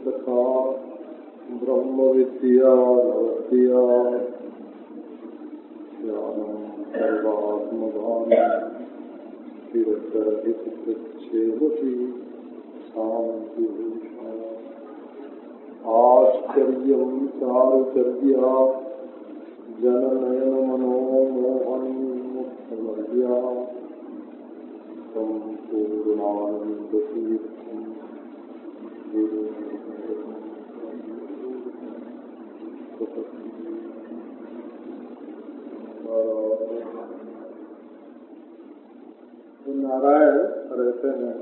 कथा ब्रह्म विद्या भवत्या ज्ञानं सर्वात्मभानं तिरस्करहितकृच्छेमपि शान्तिभूषा आश्चर्यं चारुचर्या जननयनमनोमोहनमुक्तमर्या सम्पूर्णानन्दतीर्थं नारायण रहते हैं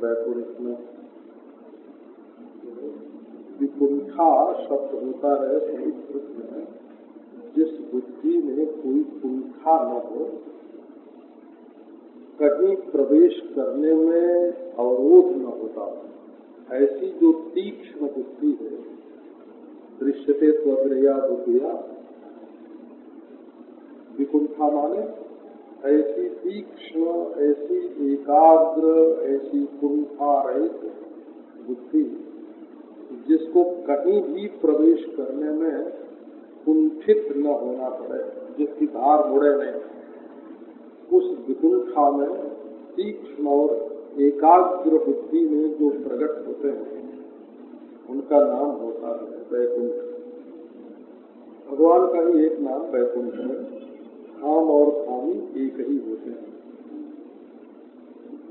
वैकुंठ में। विकुंठा शब्द होता है संस्कृत में जिस बुद्धि में कोई कुंठा न हो, कहीं प्रवेश करने में अवरोध न होता, ऐसी जो तीक्ष्ण बुद्धि है, दृश्यते त्वग्रया बुद्धिया, विकुंठा माने ऐसी तीक्ष्ण, ऐसी एकाग्र, ऐसी कुंठा रहित बुद्धि जिसको कहीं भी प्रवेश करने में कुंठित न होना पड़े, जिसकी धार मुड़े नहीं, उस विकुंठा में तीक्ष्ण और एकाग्र बुद्धि में जो प्रकट होते हैं उनका नाम होता है वैकुंठ। भगवान का ही एक नाम वैकुंठ है। धाम और धामी एक ही होते हैं।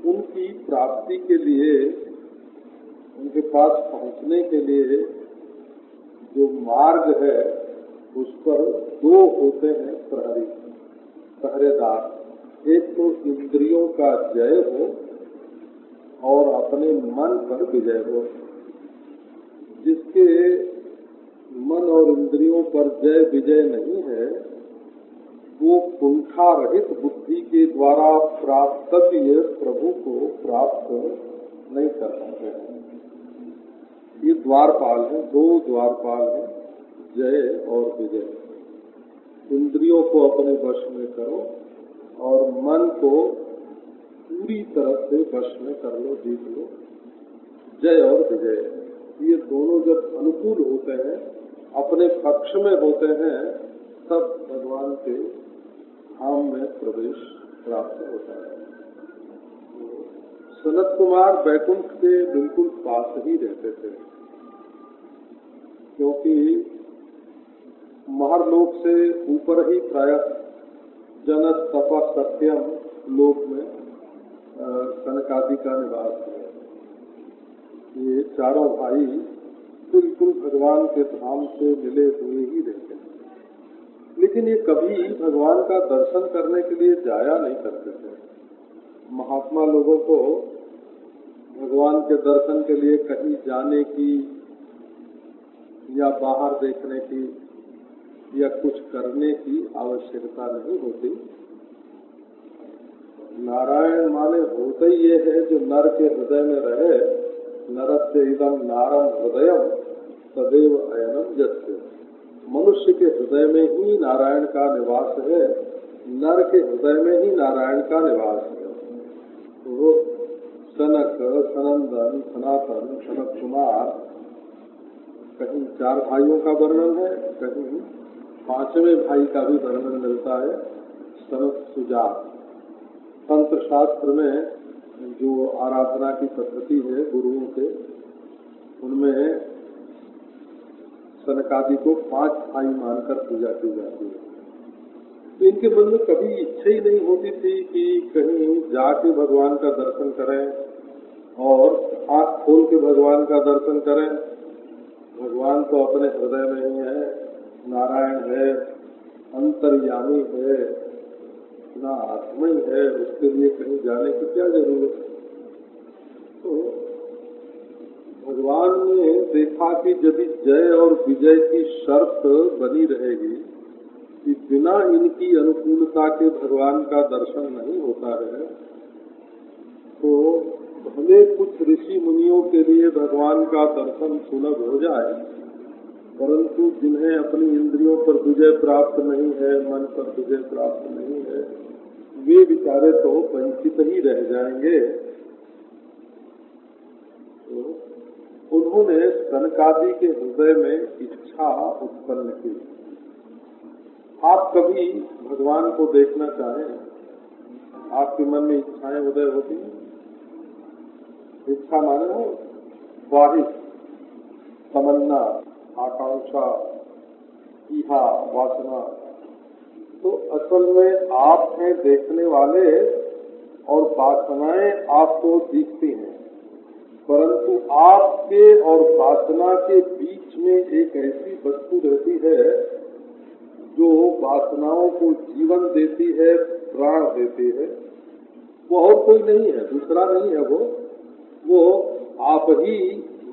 उनकी प्राप्ति के लिए, उनके पास पहुंचने के लिए जो मार्ग है उस पर दो होते हैं प्रहरी, पहरेदार। एक तो इंद्रियों का जय हो और अपने मन पर विजय हो। जिसके मन और इंद्रियों पर जय विजय नहीं है वो कुंठा रहित बुद्धि के द्वारा प्राप्तव्य प्रभु को प्राप्त नहीं कर सकते हैं। ये द्वारपाल है, दो द्वारपाल है, जय और विजय। इंद्रियों को अपने वश में करो और मन को पूरी तरह से वश में कर लो, जीत लो। जय और विजय ये दोनों जब अनुकूल होते हैं, अपने पक्ष में होते हैं, तब भगवान के धाम में प्रवेश प्राप्त होता है। सनत कुमार वैकुंठ के बिल्कुल पास ही रहते थे, क्योंकि महरलोक से ऊपर ही प्रायः जनक तप सत्यम लोक में सनकादि का निवास है। ये चारों भाई बिल्कुल भगवान के धाम से मिले हुए ही रहते हैं, लेकिन ये कभी भगवान का दर्शन करने के लिए जाया नहीं करते थे। महात्मा लोगों को भगवान के दर्शन के लिए कहीं जाने की या बाहर देखने की या कुछ करने की आवश्यकता नहीं होती। नारायण माने होता ही ये है जो नर के हृदय में रहे। नरस्य इदं नारम हृदयम सदैव अयनम यस्य। मनुष्य के हृदय में ही नारायण का निवास है, नर के हृदय में ही नारायण का निवास है। तो सनक, सनंदन, सनातन, सनत कुमार, कहीं चार भाइयों का वर्णन है, कहीं पांचवें भाई का भी वर्णन मिलता है, सनत सुजात। तंत्र शास्त्र में जो आराधना की पद्धति है गुरुओं के, उनमें सनकादि को 5 भाई मानकर पूजा की जाती है। तो इनके मन में कभी इच्छा ही नहीं होती थी कि कहीं जाके भगवान का दर्शन करें और आँख खोल के भगवान का दर्शन करें भगवान तो अपने हृदय में ही है, नारायण है, अंतर्यामी है, ना आत्मा ही है, उसके लिए कहीं जाने की क्या जरूरत है। तो भगवान ने देखा कि यदि जय और विजय की शर्त बनी रहेगी कि बिना इनकी अनुकूलता के भगवान का दर्शन नहीं होता है, तो भले कुछ ऋषि मुनियों के लिए भगवान का दर्शन सुलभ हो जाए, परंतु जिन्हें अपनी इंद्रियों पर विजय प्राप्त नहीं है, मन पर विजय प्राप्त नहीं है, वे बेचारे तो वंचित ही रह जाएंगे। तो उन्होंने सनकादि के हृदय में इच्छा उत्पन्न की। आप कभी भगवान को देखना चाहें, आपके मन में इच्छाएं उदय होती हैं। इच्छा माने हो ख्वाहिश, तमन्ना, आकांक्षा, इहा, वासना। तो असल में आप हैं देखने वाले और वासनाएं आपको दिखती हैं, परंतु आपके और वासना के बीच में एक ऐसी वस्तु रहती है जो वासनाओं को जीवन देती है, प्राण देती है। वो और कोई नहीं है, दूसरा नहीं है। वो आप ही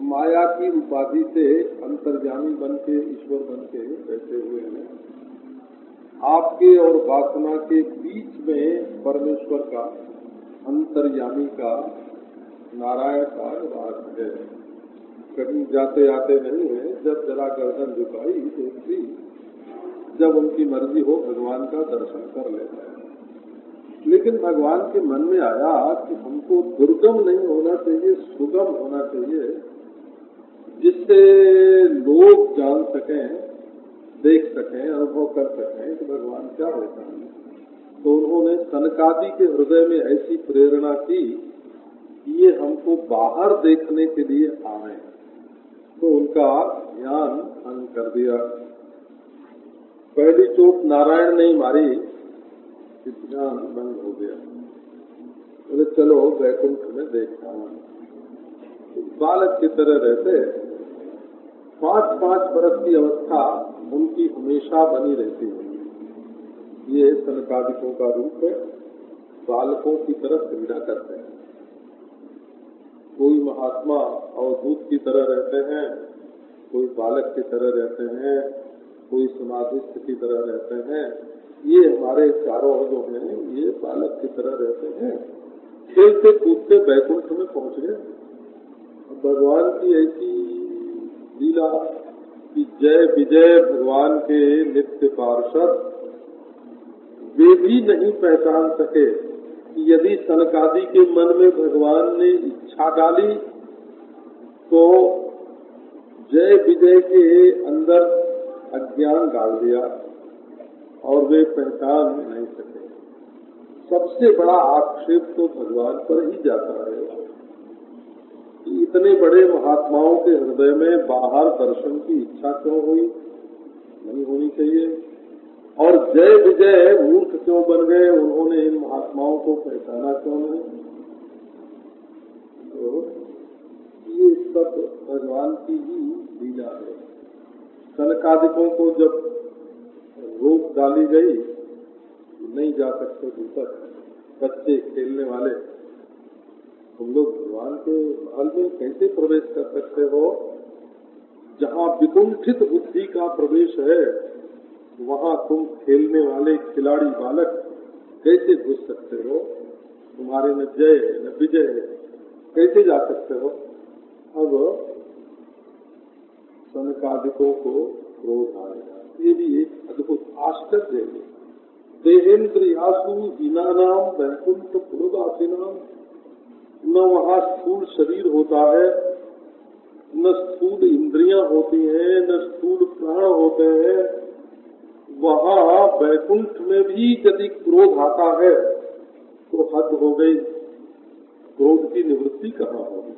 माया की उपाधि से अंतर्यामी बन के, ईश्वर बन के बैठे हुए हैं। आपके और वासना के बीच में परमेश्वर का, अंतर्यामी का, नारायण का वास है। कहीं जाते आते नहीं है। जब जरा गर्दन झुकाई देखी, जब उनकी मर्जी हो भगवान का दर्शन कर लेता है। लेकिन भगवान के मन में आया कि हमको दुर्गम नहीं होना चाहिए, सुगम होना चाहिए, जिससे लोग जान सकें, देख सकें, अनुभव कर सकें कि भगवान क्या होता है। तो उन्होंने सनकादि के हृदय में ऐसी प्रेरणा की कि ये हमको बाहर देखने के लिए आए। तो उनका ध्यान भंग कर दिया। पहली चोट नारायण ने मारी, ध्यान भंग हो गया। बोले चलो वैकुंठ में देखता हूँ। बालक की तरह रहते, 5-5 बरस की अवस्था उनकी हमेशा बनी रहती है। ये सनकादिकों का रूप है। बालकों की तरह क्रीड़ा करते हैं। कोई महात्मा अवधूत की तरह रहते हैं, कोई बालक की तरह रहते हैं, कोई समाधिस्थ की तरह रहते हैं। ये हमारे चारों जो हैं ये बालक की तरह रहते हैं। खेलते कूदते बैकुंठ में पहुंच गए। भगवान की ऐसी लीला कि जय विजय भगवान के नित्य पार्षद वे भी नहीं पहचान सके कि यदि सनकादि के मन में भगवान ने इच्छा डाली तो जय विजय के अंदर अज्ञान डाल दिया और वे पहचान नहीं सके। सबसे बड़ा आक्षेप तो भगवान पर ही जाता है कि इतने बड़े महात्माओं के हृदय में बाहर दर्शन की इच्छा क्यों हुई, नहीं होनी चाहिए। और जय विजय मूर्ख क्यों बन गए, उन्होंने इन महात्माओं को पहचाना क्यों नहीं। तो ये सब भगवान की ही लीला है। सनकादिकों को जब रोक डाली गई, नहीं जा सकते भीतर, बच्चे खेलने वाले, तुम लोग भगवान के महल में कैसे प्रवेश कर सकते हो? जहाँ विकुंठित बुद्धि का प्रवेश है वहाँ तुम खेलने वाले खिलाड़ी बालक कैसे घुस सकते हो? तुम्हारे न जय है न विजय है, कैसे जा सकते हो? अब सनकादिकों को क्रोध आएगा। ये भी एक अद्भुत आश्चर्य है। देहेन्द्रियासु हीनानाम वैकुंठ पुरवासिनाम। न वहाँ स्थूल शरीर होता है, न स्थूल इंद्रियां होती हैं, न स्थूल प्राण होते हैं। वहाँ वैकुंठ में भी यदि क्रोध आता है तो हद हो गई। क्रोध की निवृत्ति कहाँ होगी?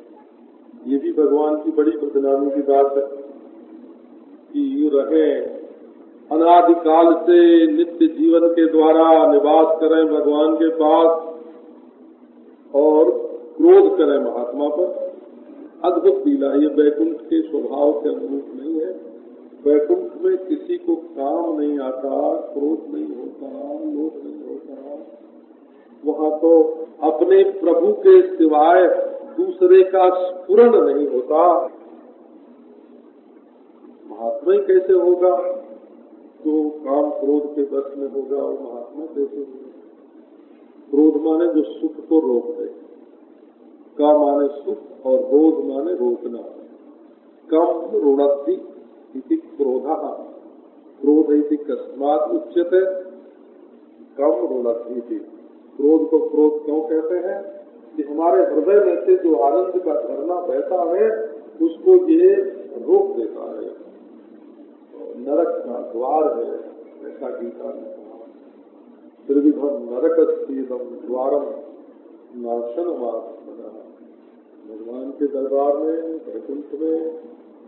ये भी भगवान की बड़ी बदनामी की बात है कि रहे अनादिकाल से नित्य जीवन के द्वारा निवास करें भगवान के पास और क्रोध करें महात्मा पर। अद्भुत लीला। ये वैकुंठ के स्वभाव के अनुरूप नहीं है। वैकुंठ में किसी को काम नहीं आता, क्रोध नहीं होता, लोभ नहीं होता। वहाँ तो अपने प्रभु के सिवाय दूसरे का स्फुरण नहीं होता। महात्मा कैसे होगा जो काम क्रोध के बस में होगा, और महात्मा कैसे होगा? क्रोध माने जो सुख को रोक दे, का माने सुख और रोध माने रोकना। कम रुणति इति क्रोधः, क्रोध इति कस्मात् उच्यते कम रुणति इति। क्रोध को क्रोध क्यों कहते हैं? कि हमारे हृदय में से जो आनंद का झरना बहता है उसको ये रोक देता है। नरक का द्वार है, ऐसा गीता ने कहा। त्रिविधम नरकस्तीदम द्वारम नाशनमात्मनः। भगवान के दरबार में, वैकुंठ में,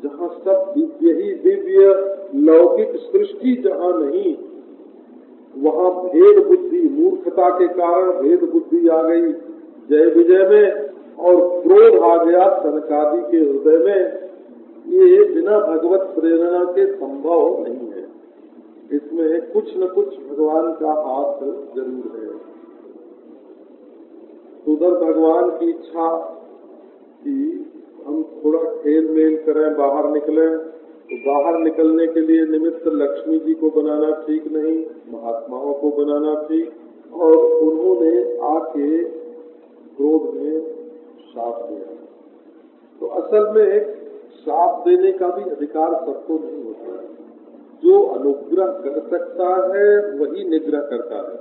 जहाँ सब दिव्य ही दिव्य, लौकिक सृष्टि जहाँ नहीं, वहाँ भेद बुद्धि, मूर्खता के कारण भेद बुद्धि आ गई जय विजय में, और क्रोध आ गया सनकादि के हृदय में। ये बिना भगवत प्रेरणा के संभव नहीं है। इसमें कुछ न कुछ भगवान का हाथ जरूर है। उधर भगवान की इच्छा कि हम थोड़ा खेल मेल करें, बाहर निकलें, तो बाहर निकलने के लिए निमित्त लक्ष्मी जी को बनाना ठीक नहीं, महात्माओं को बनाना ठीक। और उन्होंने आके क्रोध में शाप दिया। तो असल में शाप देने का भी अधिकार सबको नहीं होता है। जो अनुग्रह कर सकता है वही निग्रह करता है।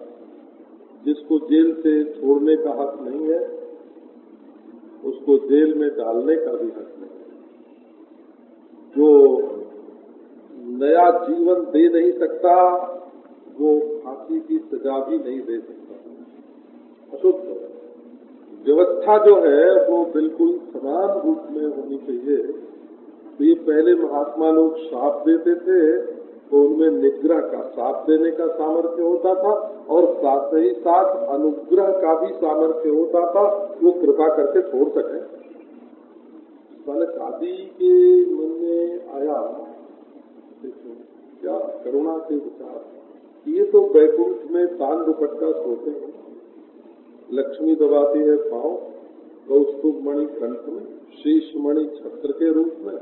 जिसको जेल से छोड़ने का हक नहीं है उसको जेल में डालने का भी हक नहीं है। जो नया जीवन दे नहीं सकता वो फांसी की सजा भी नहीं दे सकता। अशुद्ध व्यवस्था जो है वो बिल्कुल समान रूप में होनी चाहिए। तो ये पहले महात्मा लोग शाप देते थे तो उनमें निग्रह का, शाप देने का सामर्थ्य होता था, और साथ ही साथ अनुग्रह का भी सामर्थ्य होता था। वो कृपा करके छोड़ सके। सनकादि के मन में आया, देखो क्या करुणा के विचार। ये तो वैकुंठ में तान दुपट्टा सोते हैं, लक्ष्मी दबाती है पाँव, कौस्तुभ मणि कंठ में, शीश मणि छत्र के रूप में,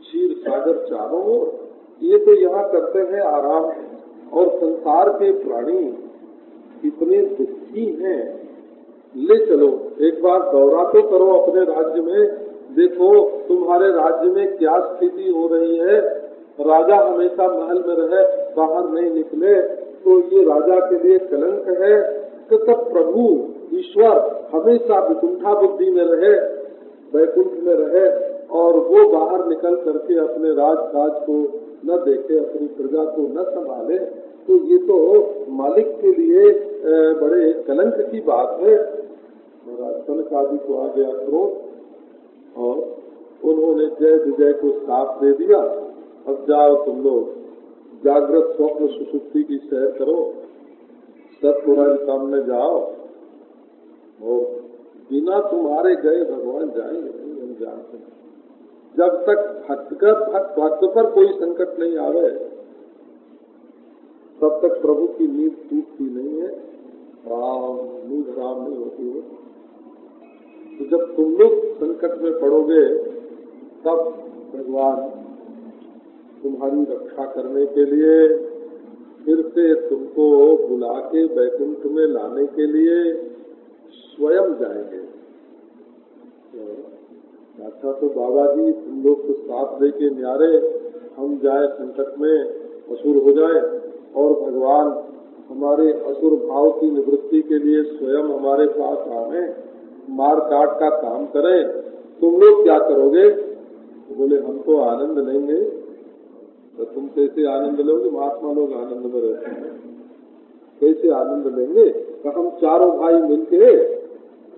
क्षीर सागर चारों ओर। ये तो यहाँ करते हैं आराम। और संसार के प्राणी इतने दुखी हैं। ले चलो एक बार दौरा तो करो अपने राज्य में, देखो तुम्हारे राज्य में क्या स्थिति हो रही है। राजा हमेशा महल में रहे, बाहर नहीं निकले, तो ये राजा के लिए कलंक है। कि तब प्रभु ईश्वर हमेशा विकुंठा बुद्धि में रहे, वैकुंठ में रहे, और वो बाहर निकल करके अपने राज को न देखे, अपनी प्रजा को न संभाले, तो ये तो मालिक के लिए बड़े कलंक की बात है। सनकादि को आ गया क्रोध और उन्होंने जय विजय को साफ दे दिया। अब जाओ तुम लोग जागृत स्वप्न सुषुप्ति की सैर करो, सतपुरा के सामने जाओ, और बिना तुम्हारे गए भगवान जाएंगे नहीं, हम जानते हैं। जब तक भक्त पर कोई संकट नहीं आवे तब तक प्रभु की नींद टूटती नहीं है, नींद आराम नहीं होती है। तो जब तुम लोग संकट में पड़ोगे तब भगवान तुम्हारी रक्षा करने के लिए फिर से तुमको बुला के वैकुंठ में लाने के लिए स्वयं जाएंगे। अच्छा तो बाबा जी तुम लोग तो साथ दे के न्यारे, हम जाए संकट में, असुर हो जाए, और भगवान हमारे असुर भाव की निवृत्ति के लिए स्वयं हमारे पास आवे, मार काट का काम करें, तुम लोग क्या करोगे? तो बोले हम तो आनंद लेंगे। तो तुम कैसे आनंद लोगे? महात्मा लोग आनंद में रहते हैं, कैसे आनंद लेंगे? तो हम चारों भाई मिलके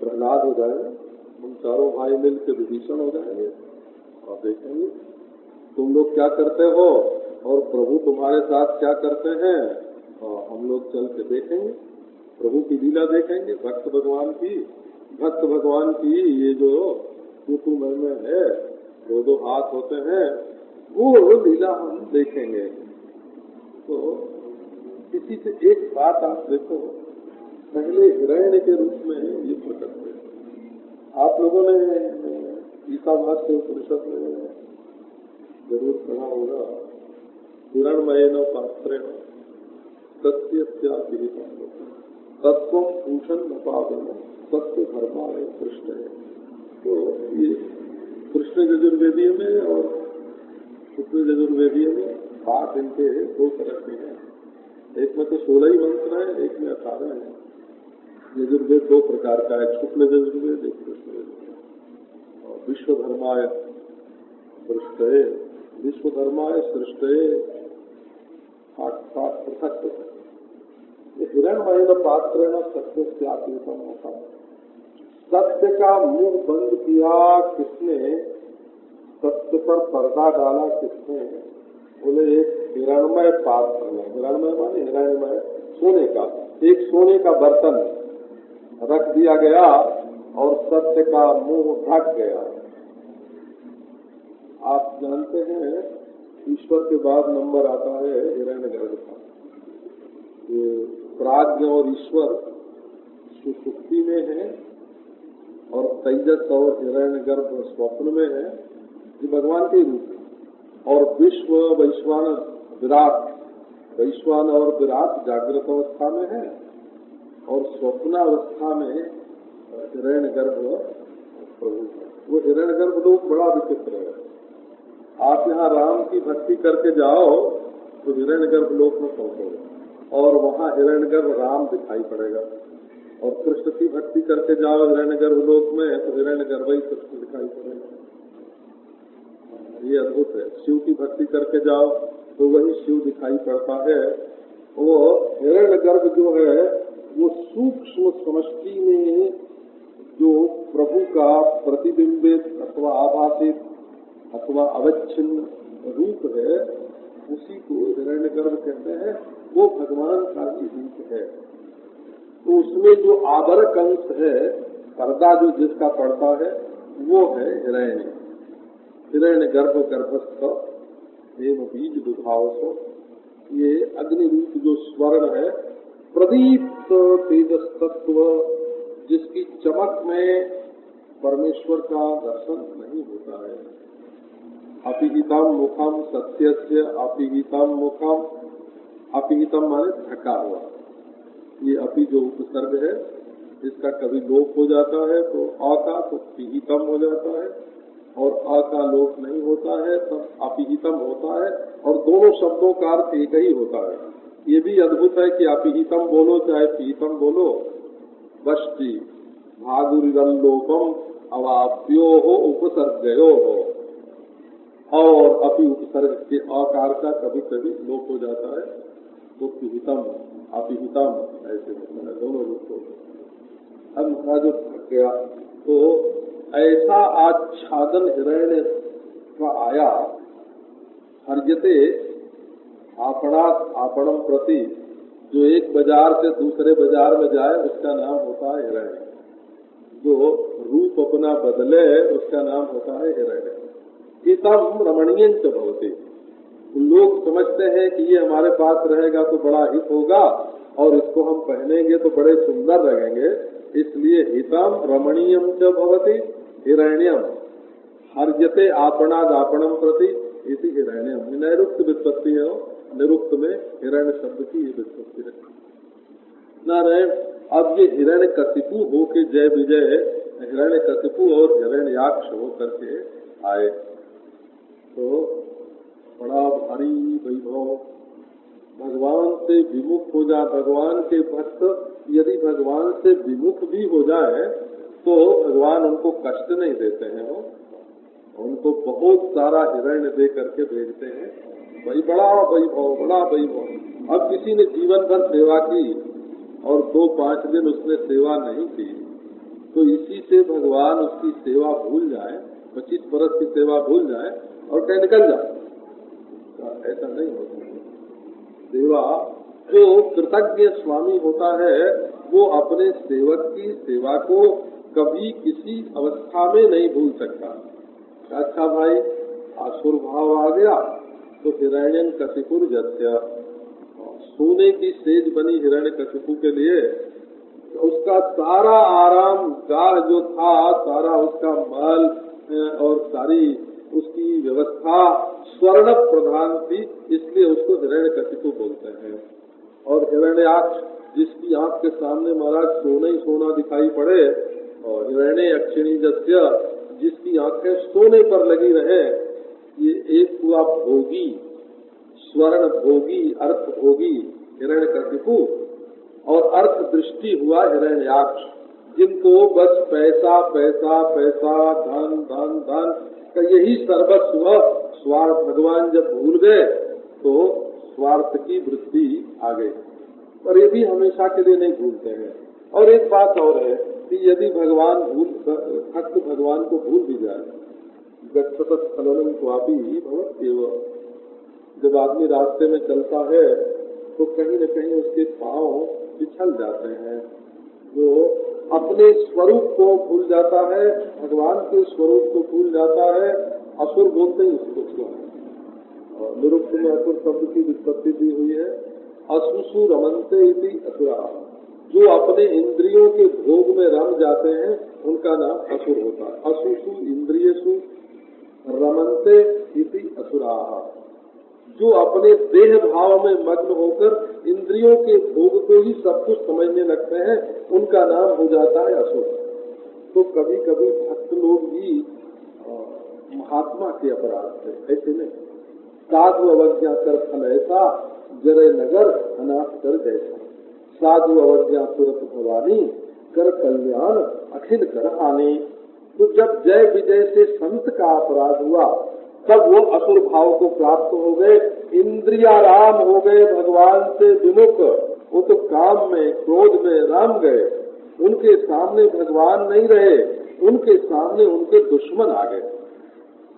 प्रहलाद हो जाएंगे, हम चारों भाई मिलके विभीषण हो जाएंगे, और देखेंगे तुम लोग क्या करते हो और प्रभु तुम्हारे साथ क्या करते हैं, और हम लोग चल के देखेंगे, प्रभु की लीला देखेंगे। भक्त भगवान की ये जो तू में है, दो दो हाथ होते हैं, वो लीला हम देखेंगे। तो किसी से एक बात आप देखो, पहले हिरण्य के रूप में ये प्रकट हुए। आप लोगों ने गीता भाष्य उपनिषद में जरूर पढ़ा होगा, हिरण्मयेन पात्रेण तस्यापि तत्व भूषण नपादन सत्य धर्माय कृष्ण है। तो ये कृष्ण यजुर्वेदी में और शुक्ल यजुर्वेदी में बात इनके दो तरह के हैं। एक में तो 16 ही मंत्र है, एक में 18 है। यजुर्वेद दो प्रकार का है, शुक्ल यजुर्वेद, एक कृष्ण यजुर्वेद। और विश्व धर्माय सृष्टये, विश्व धर्माय सृष्टये पाठ पृथक पृथक। हिरण्मय पात्रेण सत्य त्यागम होता। सत्य का मुंह बंद किया किसने, सत्य पर पर्दा डाला किसने? बोले एक हिरण्मय पात्र में। हिरण्मय माने हिरण्मय, सोने का, एक सोने का बर्तन रख दिया गया और सत्य का मुंह ढक गया। आप जानते हैं ईश्वर के बाद नंबर आता है हिरण्यगर्भ का। ये प्राज्ञ और ईश्वर सुषुप्ति में है और तेजस और हिरण्यगर्भ स्वप्न में है, ये भगवान के रूप है। और विश्व वैश्वान विराट, वैश्वान और विराट जागृत अवस्था में है और स्वप्नावस्था में हिरण्यगर्भ प्रभु है। वो हिरण्यगर्भ लोग बड़ा विचित्र है। आप यहाँ राम की भक्ति करके जाओ तो हिरण्यगर्भ लोक में पहुंचोगे और वहाँ हिरण्यगर्भ राम दिखाई पड़ेगा। और कृष्ण की भक्ति करके जाओ हिरण्यगर्भ लोक में तो हिरण्यगर्भ ही कृष्ण दिखाई पड़ेगा। ये अद्भुत है। शिव की भक्ति करके जाओ तो वही शिव दिखाई पड़ता है। वो हिरण्यगर्भ जो है वो सूक्ष्म समष्टि में जो प्रभु का प्रतिबिंबित अथवा आभासित अथवा अवच्छिन्न रूप है, उसी को हिरण्यगर्भ कहते हैं। वो भगवान का ही रूप है। तो उसमें जो आवरक अंश है, पर्दा जो जिसका पड़ता है, वो है हिरण्य। हिरण्यगर्भ गर्भस्थ एवं बीज दुधावसो, ये अग्नि रूप जो स्वर्ण है, प्रदीप्त तेजस तत्व, जिसकी चमक में परमेश्वर का दर्शन नहीं होता है। अपिहितम मुखम सत्यस्य अपिहितम मुखम, अपिहितम माने ढका हुआ। ये अपि जो उपसर्ग है, इसका कभी लोप हो जाता है तो अ का तो पिहितम हो जाता है, और अ का लोप नहीं होता है तब अपिहितम होता है, और दोनों शब्दों का अर्थ एक ही होता है। ये भी अद्भुत है कि अपिहितम बोलो चाहे पिहितम बोलो, वष्टि भागुरिदम लोपम अवाप्यो हो उपसर्गयो हो, और अपि उपसर्ग के आकार का कभी कभी लोप हो जाता है तो पिहितम अपिहितम ऐसे होता है, दोनों रूप होते हैं। अब महाराज जो थक गया तो ऐसा आच्छादन हिरण्य का आया, हर्जते आपणात आपणम प्रति, जो एक बाजार से दूसरे बाजार में जाए उसका नाम होता है हिरण्य, जो रूप अपना बदले उसका नाम होता है हिरण्य। हितम रमणीयं च भवति, लोग समझते हैं कि ये हमारे पास रहेगा तो बड़ा हित होगा और इसको हम पहनेंगे तो बड़े सुंदर लगेंगे, इसलिए हितम रमणीयं च भवति हिरण्यम हर्जते आपणाद आपणम प्रति इति हिरण्यम। नैरुक्त व्युत्पत्ति है, निरुक्त में हिरण्य शब्द की ये व्युत्पत्ति है। नारायण, अब ये हिरण्य कशिपु हो के जय विजय, हिरण्य कशिपु और हिरण्याक्ष हो करके आए तो बड़ा भारी वैभव। भगवान से विमुख हो जाए, भगवान के भक्त यदि भगवान से विमुख भी हो जाए तो भगवान उनको कष्ट नहीं देते हैं, उनको बहुत सारा हिरण्य दे करके भेजते हैं। भाई बड़ा वैभव, बड़ा वैभव। अब किसी ने जीवन भर सेवा की और 2-5 दिन उसने सेवा नहीं की तो इसी से भगवान उसकी सेवा भूल जाए, 25 बरस की सेवा भूल जाए और कहीं निकल जाए, ऐसा नहीं होता। सेवा जो कृतज्ञ स्वामी होता है वो अपने सेवक की सेवा को कभी किसी अवस्था में नहीं भूल सकता। अच्छा भाई, आसुर भाव आ गया तो हिरण्यं कशिपुर जस्य, सोने की सेज बनी हिरण्यकशिपु के लिए, उसका सारा आराम गाह जो था, सारा उसका माल और सारी उसकी व्यवस्था स्वर्ण प्रधान थी, इसलिए उसको हिरण्यकशिपु बोलते हैं। और हिरण्याक्ष, जिसकी आंख के सामने महाराज सोना ही सोना दिखाई पड़े, और हिरण्यक्षिणी जस्य, जिसकी आंखें सोने पर लगी रहे, ये एक हुआ भोगी, स्वर्ण भोगी, अर्थ भोगी हिरण्यकशिपु, और अर्थ दृष्टि हुआ हिरण्याक्ष, जिनको बस पैसा पैसा पैसा, धन धन धन का यही सर्वस्व। स्वार्थ भगवान जब भूल गए तो स्वार्थ की वृत्ति आ गई, और ये भी हमेशा के लिए नहीं भूलते हैं। और एक बात और है कि यदि भक्त भगवान को भूल भी जाए, गच्छतः स्खलनम क्वापि भवत्येव, जब आदमी रास्ते में चलता है तो कहीं न कहीं उसके पांव पिछल जाते हैं, जो अपने स्वरूप को भूल जाता है, भगवान के स्वरूप को भूल जाता है। असुर बोलते ही उसको क्यों है, और निरुक्त में असुर शब्द की व्युत्पत्ति दी हुई है, असुसु रमन्ते इति असुरा, जो अपने इंद्रियों के भोग में रम जाते हैं उनका नाम असुर होता है। असुसु इंद्रियसु रमन्ते इति असुरा, जो अपने देह भाव में मग्न होकर इंद्रियों के भोग को ही सब कुछ समझने लगते हैं, उनका नाम हो जाता है असुर। तो कभी कभी भक्त लोग भी महात्मा के अपराध से, ऐसे नहीं, साधु अवज्ञा कर फल ऐसा, जरे नगर अनाथ कर जैसा, साधु अवज्ञा तुरत भवानी, कर कल्याण अखिल कर हानि। तो जब जय विजय से संत का अपराध हुआ तब वो असुर भाव को प्राप्त हो गए, इंद्रियाराम हो गए, भगवान से विमुख, वो तो काम में क्रोध में राम गए, उनके सामने भगवान नहीं रहे, उनके सामने उनके दुश्मन आ गए,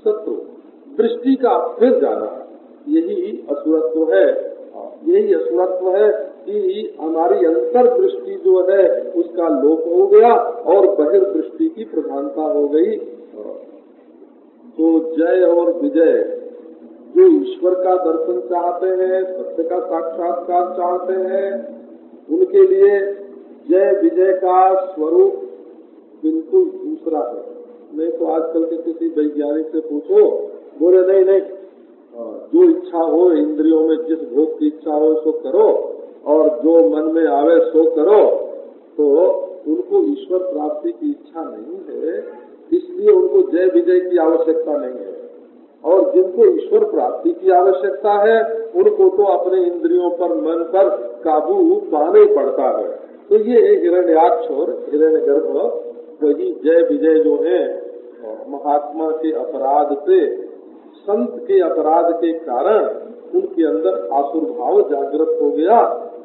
शत्रु। दृष्टि का फिर जाना, यही असुरत्व है। यही असुरत्व है कि हमारी अंतर्दृष्टि जो है उसका लोप हो गया और बहिर्दृष्टि की प्रधानता हो गई। तो जय और विजय, जो ईश्वर का दर्शन चाहते हैं, सत्य का साक्षात्कार चाहते हैं, उनके लिए जय विजय का स्वरूप बिल्कुल दूसरा है। नहीं तो आजकल के किसी वैज्ञानिक से पूछो, बोले नहीं नहीं, जो इच्छा हो, इंद्रियों में जिस भोग की इच्छा हो सो करो, और जो मन में आवे सो करो। तो उनको ईश्वर प्राप्ति की इच्छा नहीं है, इसलिए उनको जय विजय की आवश्यकता नहीं है। और जिनको ईश्वर प्राप्ति की आवश्यकता है, उनको तो अपने इंद्रियों पर, मन पर काबू पाने पड़ता है। तो ये हिरण्याक्ष और हिरण्यगर्भ, वही जय विजय जो है, महात्मा के अपराध से, संत के अपराध के कारण उनके अंदर आसुर भाव जागृत हो गया।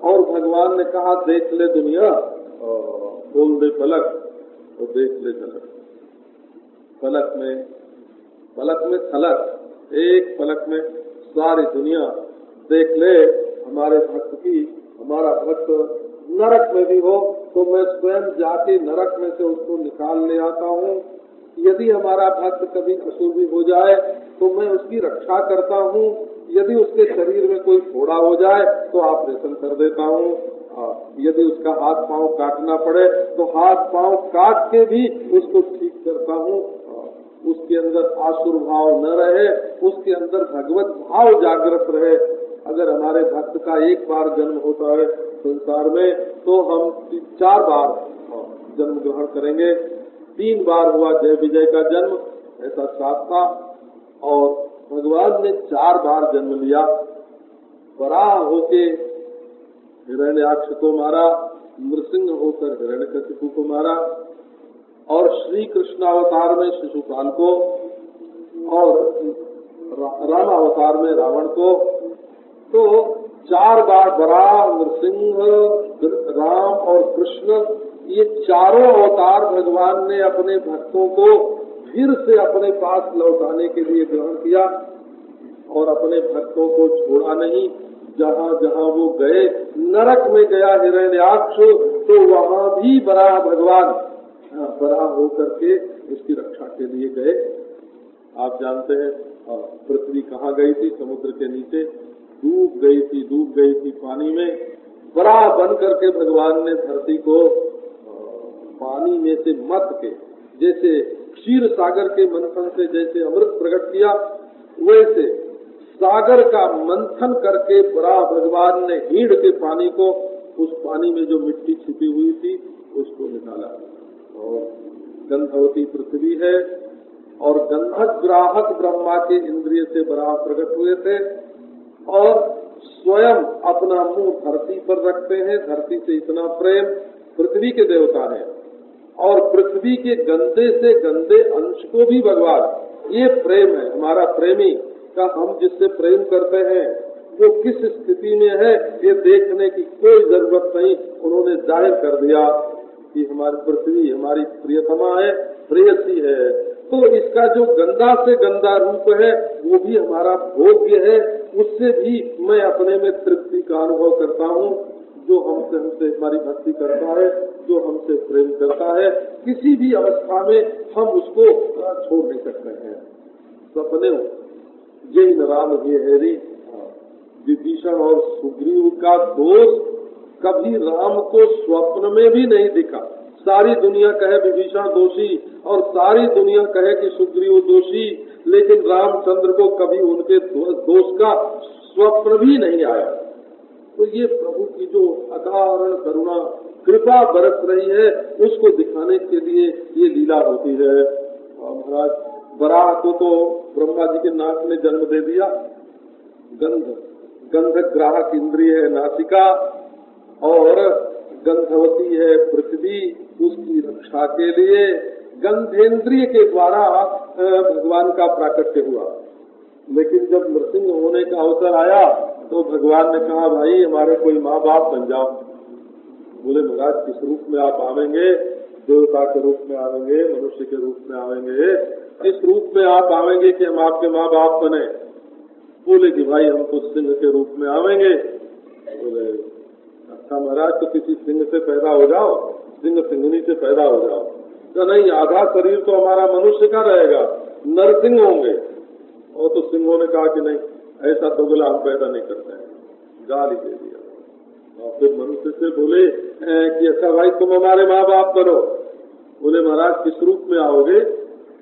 और भगवान ने कहा, देख ले दुनिया, खोल दे पलक तो देख ले झलक। पलक में थलक, एक पलक में सारी दुनिया देख ले हमारे भक्त की। हमारा भक्त नरक में भी हो तो मैं स्वयं जाके नरक में से उसको निकाल ले आता हूँ। यदि हमारा भक्त कभी असुर भी हो जाए तो मैं उसकी रक्षा करता हूँ। यदि उसके शरीर में कोई फोड़ा हो जाए तो ऑपरेशन कर देता हूँ। यदि उसका हाथ पांव काटना पड़े तो हाथ पांव काट के भी उसको ठीक करता हूँ। उसके अंदर आसुर भाव न रहे, उसके अंदर भगवत भाव जागृत रहे। अगर हमारे भक्त का एक बार जन्म होता है संसार में तो हम 4 बार जन्म ग्रहण करेंगे। 3 बार हुआ जय विजय का जन्म, ऐसा 7 था, और भगवान ने 4 बार जन्म लिया। वराह होके हिरण्याक्ष को मारा, नृसिंह होकर हिरण्यकशिपु को मारा, और श्री कृष्ण अवतार में शिशुपाल को, और राम अवतार में रावण को। तो 4 बार वराह, नृसिंह, राम और कृष्ण, ये चारों अवतार भगवान ने अपने भक्तों को फिर से अपने पास लौटाने के लिए ग्रहण किया, और अपने भक्तों को छोड़ा नहीं। जहाँ जहाँ वो गए, नरक में गया हिरण्याक्ष तो वहाँ भी वराह भगवान बड़ा होकर के इसकी रक्षा के लिए गए। आप जानते हैं पृथ्वी कहाँ गई थी? समुद्र के नीचे डूब गई थी पानी में। बड़ा बन करके भगवान ने धरती को पानी में से मथ के, जैसे क्षीर सागर के मंथन से जैसे अमृत प्रकट किया, वैसे सागर का मंथन करके बड़ा भगवान ने हीड़ के पानी को, उस पानी में जो मिट्टी छिपी हुई थी उसको निकाला। और गंधवती पृथ्वी है और गंधक ग्राहक ब्रह्मा के इंद्रिय से बड़ा प्रकट हुए थे और स्वयं अपना मुंह धरती पर रखते हैं। धरती से इतना प्रेम, पृथ्वी के देवता है और पृथ्वी के गंदे से गंदे अंश को भी भगवान, ये प्रेम है हमारा प्रेमी का, हम जिससे प्रेम करते हैं वो किस स्थिति में है ये देखने की कोई जरूरत नहीं। उन्होंने जाहिर कर दिया कि हमारी पृथ्वी हमारी प्रियतमा है, प्रेयसी है, तो इसका जो गंदा से गंदा रूप है वो भी हमारा भोग्य है, उससे भी मैं अपने में तृप्ति का अनुभव करता हूँ। जो हमसे हमारी भक्ति करता है, जो हमसे प्रेम करता है, किसी भी अवस्था में हम उसको छोड़ नहीं सकते हैं। सपने ये राम ये हैरी, विभीषण और सुग्रीव का दोष कभी राम को स्वप्न में भी नहीं दिखा। सारी दुनिया कहे विभीषण दोषी और सारी दुनिया कहे कि सुग्रीव दोषी, लेकिन रामचंद्र को कभी उनके दोष का स्वप्न भी नहीं आया। तो ये प्रभु की जो अकारण करुणा कृपा बरस रही है उसको दिखाने के लिए ये लीला होती है। महाराज बराह को तो ब्रह्मा जी के नाक ने जन्म दे दिया। गंधक ग्राहक इंद्रिय है नासिका और गंधवती है पृथ्वी, उसकी रक्षा के लिए गंधेन्द्रिय के द्वारा भगवान का प्राकट्य हुआ। लेकिन जब नृसिंह होने का अवसर आया तो भगवान ने कहा भाई हमारे कोई माँ बाप बन जाओ। बोले महाराज किस रूप में आप आवेंगे? देवता के रूप में आवेंगे, मनुष्य के रूप में आवेंगे, किस रूप में आप आवेंगे कि हम आपके माँ बाप बने? बोले कि भाई हम तो सिंह के रूप में आवेंगे। बोले अच्छा महाराज तो किसी सिंह से पैदा हो जाओ, सिंह सिंहनी से पैदा हो जाओ। तो नहीं, आधा शरीर तो हमारा मनुष्य का रहेगा, नरसिंह होंगे। और तो सिंहों ने कहा कि नहीं, ऐसा दोगला हम पैदा नहीं करते हैं, गाली दे दिया। और फिर मनुष्य से बोले कि अच्छा भाई तुम हमारे माँ बाप बनो। बोले महाराज किस रूप में आओगे?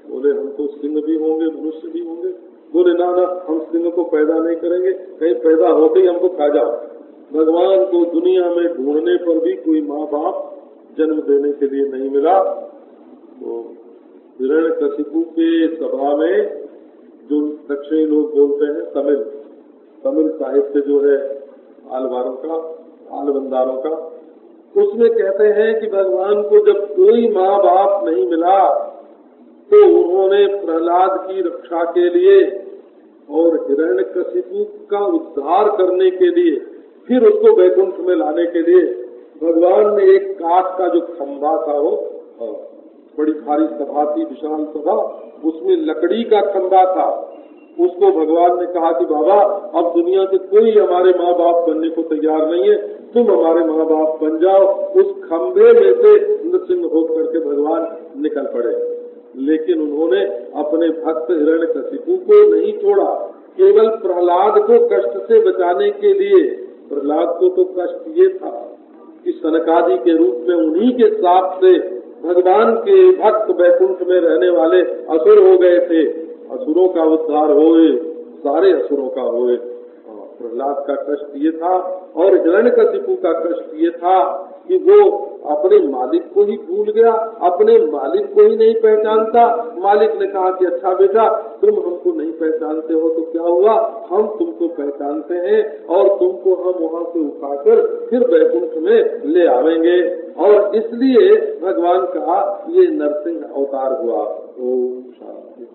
बोले हम तो सिंह भी होंगे, मनुष्य भी होंगे। बोले ना ना, हम सिंह को पैदा नहीं करेंगे, कहीं पैदा होते ही हमको खा जाओ। भगवान को दुनिया में ढूंढने पर भी कोई माँ बाप जन्म देने के लिए नहीं मिला। तो हिरण्यकशिपु के सभा में जो दक्षिणी लोग बोलते हैं तमिल साहित्य जो है आलवारों का, आलबंदारों का, उसमें कहते हैं कि भगवान को जब कोई माँ बाप नहीं मिला तो उन्होंने प्रहलाद की रक्षा के लिए और हिरण्यकशिपु का उद्धार करने के लिए, फिर उसको वैकुंठ में लाने के लिए भगवान ने एक काठ का जो खंभा था, वो बड़ी भारी सभा थी, विशाल सभा, उसमें लकड़ी का खंभा था। उसको भगवान ने कहा कि बाबा अब दुनिया के कोई हमारे माँ बाप बनने को तैयार नहीं है, तुम हमारे माँ बाप बन जाओ। उस खंभे में से नृसिंह होकर के भगवान निकल पड़े। लेकिन उन्होंने अपने भक्त हिरण्यकशिपु को नहीं छोड़ा, केवल प्रहलाद को कष्ट से बचाने के लिए। प्रहलाद को तो कष्ट ये था कि सनकादि के रूप में उन्हीं के साथ से भगवान के भक्त वैकुंठ में रहने वाले असुर हो गए थे। असुरों का उद्धार होए, सारे असुरों का होए। प्रहलाद का कष्ट ये था और हिरण्यकशिपु का कष्ट ये था कि वो अपने मालिक को ही भूल गया, अपने मालिक को ही नहीं पहचानता। मालिक ने कहा कि अच्छा बेटा तुम हमको नहीं पहचानते हो तो क्या हुआ, हम तुमको पहचानते हैं और तुमको हम वहाँ से उठाकर फिर वैकुंठ में ले आवेंगे। और इसलिए भगवान का ये नरसिंह अवतार हुआ। ओम शांति।